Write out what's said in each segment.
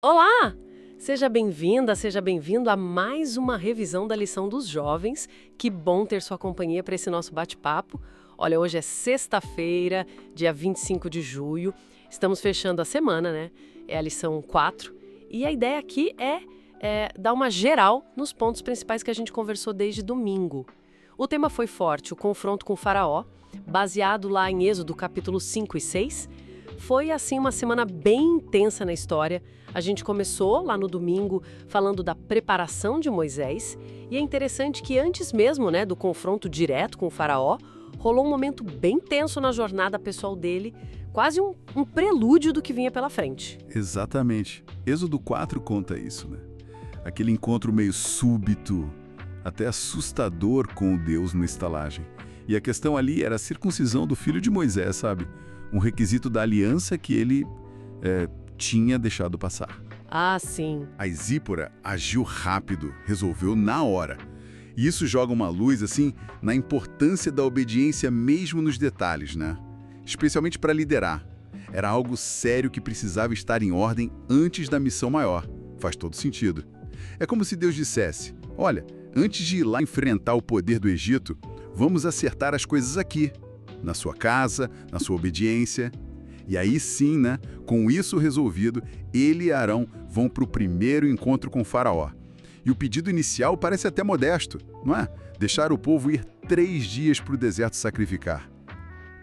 Olá! Seja bem-vinda, seja bem-vindo a mais uma revisão da lição dos jovens. Que bom ter sua companhia para esse nosso bate-papo. Olha, hoje é sexta-feira, dia 25 de julho. Estamos fechando a semana, né? É a lição 4. E a ideia aqui é dar uma geral nos pontos principais que a gente conversou desde domingo. O tema foi forte, o confronto com o Faraó, baseado lá em Êxodo capítulo 5 e 6. Foi, assim, uma semana bem intensa na história. A gente começou lá no domingo falando da preparação de Moisés. E é interessante que antes mesmo, né, do confronto direto com o Faraó, rolou um momento bem tenso na jornada pessoal dele, quase um prelúdio do que vinha pela frente. Exatamente. Êxodo 4 conta isso, né? Aquele encontro meio súbito, até assustador com o Deus na estalagem. E a questão ali era a circuncisão do filho de Moisés, sabe? Um requisito da aliança que ele tinha deixado passar. Ah, sim. A Zípora agiu rápido, resolveu na hora. E isso joga uma luz, assim, na importância da obediência mesmo nos detalhes, né? Especialmente para liderar. Era algo sério que precisava estar em ordem antes da missão maior. Faz todo sentido. É como se Deus dissesse, olha, antes de ir lá enfrentar o poder do Egito, vamos acertar as coisas aqui, na sua casa, na sua obediência. E aí sim, né, com isso resolvido, ele e Arão vão para o primeiro encontro com o Faraó. E o pedido inicial parece até modesto, não é? Deixar o povo ir 3 dias para o deserto sacrificar.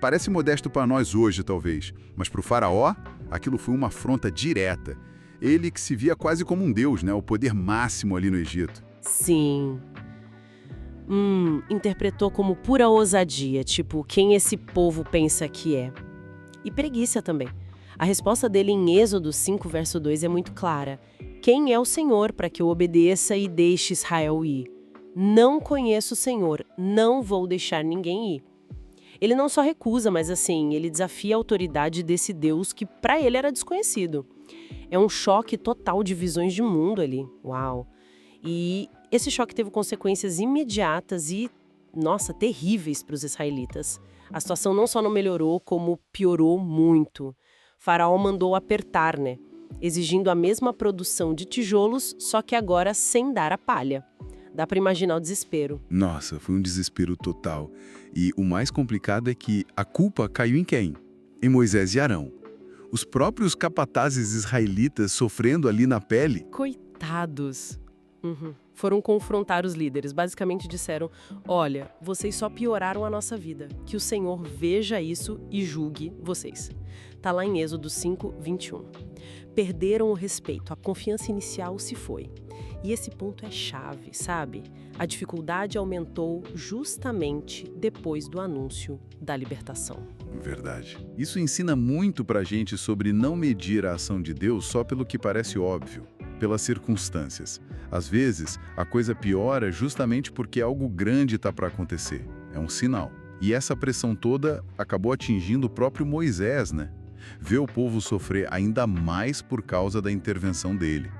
Parece modesto para nós hoje, talvez, mas para o Faraó, aquilo foi uma afronta direta. Ele que se via quase como um deus, né, o poder máximo ali no Egito. Sim. Interpretou como pura ousadia, tipo, quem esse povo pensa que é. E preguiça também. A resposta dele em Êxodo 5, verso 2 é muito clara. Quem é o Senhor para que eu obedeça e deixe Israel ir? Não conheço o Senhor, não vou deixar ninguém ir. Ele não só recusa, mas assim, ele desafia a autoridade desse Deus que para ele era desconhecido. É um choque total de visões de mundo ali. Uau! E esse choque teve consequências imediatas e, nossa, terríveis para os israelitas. A situação não só não melhorou, como piorou muito. Faraó mandou apertar, né? Exigindo a mesma produção de tijolos, só que agora sem dar a palha. Dá para imaginar o desespero. Nossa, foi um desespero total. E o mais complicado é que a culpa caiu em quem? Em Moisés e Arão. Os próprios capatazes israelitas sofrendo ali na pele. Coitados. Foram confrontar os líderes. Basicamente disseram, olha, vocês só pioraram a nossa vida. Que o Senhor veja isso e julgue vocês. Tá lá em Êxodo 5, 21. Perderam o respeito, a confiança inicial se foi. E esse ponto é chave, sabe? A dificuldade aumentou justamente depois do anúncio da libertação. Verdade. Isso ensina muito pra gente sobre não medir a ação de Deus só pelo que parece óbvio, pelas circunstâncias. Às vezes, a coisa piora justamente porque algo grande está para acontecer. É um sinal. E essa pressão toda acabou atingindo o próprio Moisés, né? Ver o povo sofrer ainda mais por causa da intervenção dele.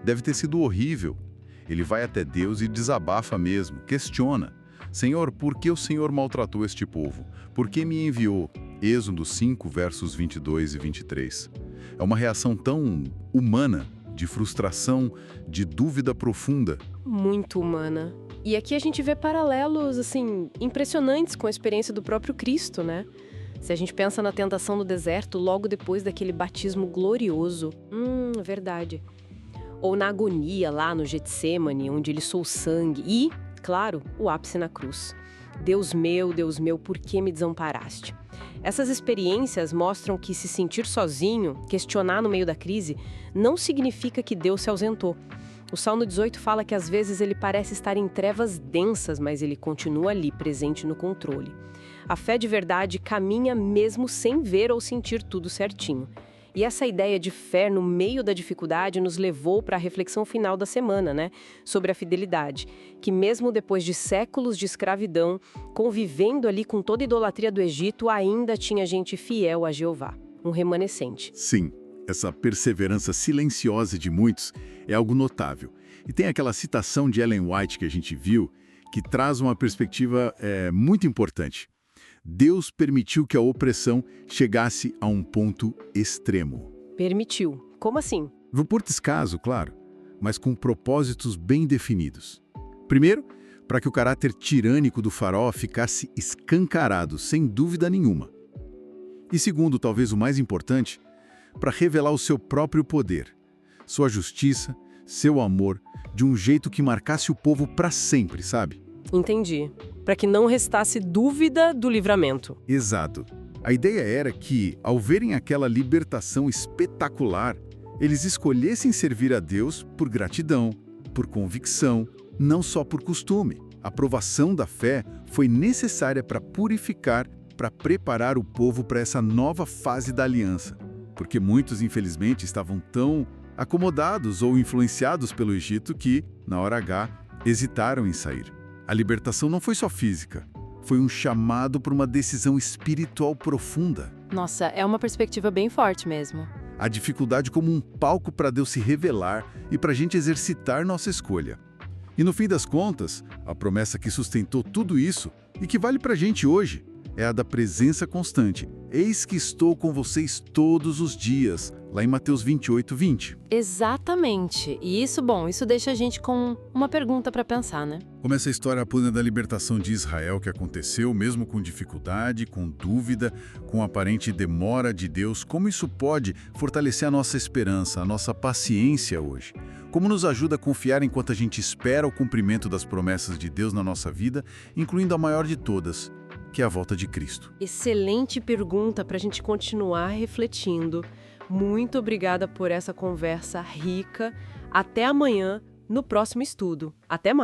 Deve ter sido horrível. Ele vai até Deus e desabafa mesmo, questiona. Senhor, por que o Senhor maltratou este povo? Por que me enviou? Êxodo 5, versos 22 e 23. É uma reação tão humana, de frustração, de dúvida profunda. Muito humana. E aqui a gente vê paralelos, assim, impressionantes com a experiência do próprio Cristo, né? Se a gente pensa na tentação no deserto, logo depois daquele batismo glorioso. Verdade. Ou na agonia lá no Getsêmani, onde ele soou sangue. E, claro, o ápice na cruz. Deus meu, por que me desamparaste? Essas experiências mostram que se sentir sozinho, questionar no meio da crise, não significa que Deus se ausentou. O Salmo 18 fala que às vezes ele parece estar em trevas densas, mas ele continua ali, presente no controle. A fé de verdade caminha mesmo sem ver ou sentir tudo certinho. E essa ideia de fé no meio da dificuldade nos levou para a reflexão final da semana, né? Sobre a fidelidade, que mesmo depois de séculos de escravidão, convivendo ali com toda a idolatria do Egito, ainda tinha gente fiel a Jeová, um remanescente. Sim, essa perseverança silenciosa de muitos é algo notável. E tem aquela citação de Ellen White que a gente viu, que traz uma perspectiva muito importante. Deus permitiu que a opressão chegasse a um ponto extremo. Permitiu. Como assim? Vou por descaso, claro, mas com propósitos bem definidos. Primeiro, para que o caráter tirânico do faraó ficasse escancarado, sem dúvida nenhuma. E segundo, talvez o mais importante, para revelar o seu próprio poder, sua justiça, seu amor, de um jeito que marcasse o povo para sempre, sabe? Entendi. Para que não restasse dúvida do livramento. Exato. A ideia era que, ao verem aquela libertação espetacular, eles escolhessem servir a Deus por gratidão, por convicção, não só por costume. A aprovação da fé foi necessária para purificar, para preparar o povo para essa nova fase da aliança. Porque muitos, infelizmente, estavam tão acomodados ou influenciados pelo Egito que, na hora H, hesitaram em sair. A libertação não foi só física, foi um chamado para uma decisão espiritual profunda. Nossa, é uma perspectiva bem forte mesmo. A dificuldade como um palco para Deus se revelar e para a gente exercitar nossa escolha. E no fim das contas, a promessa que sustentou tudo isso e que vale para a gente hoje é a da presença constante. Eis que estou com vocês todos os dias, lá em Mateus 28, 20. Exatamente. E isso deixa a gente com uma pergunta para pensar, né? Como essa história aponta da libertação de Israel que aconteceu, mesmo com dificuldade, com dúvida, com aparente demora de Deus, como isso pode fortalecer a nossa esperança, a nossa paciência hoje? Como nos ajuda a confiar enquanto a gente espera o cumprimento das promessas de Deus na nossa vida, incluindo a maior de todas, que é a volta de Cristo? Excelente pergunta para a gente continuar refletindo. Muito obrigada por essa conversa rica. Até amanhã, no próximo estudo. Até mais!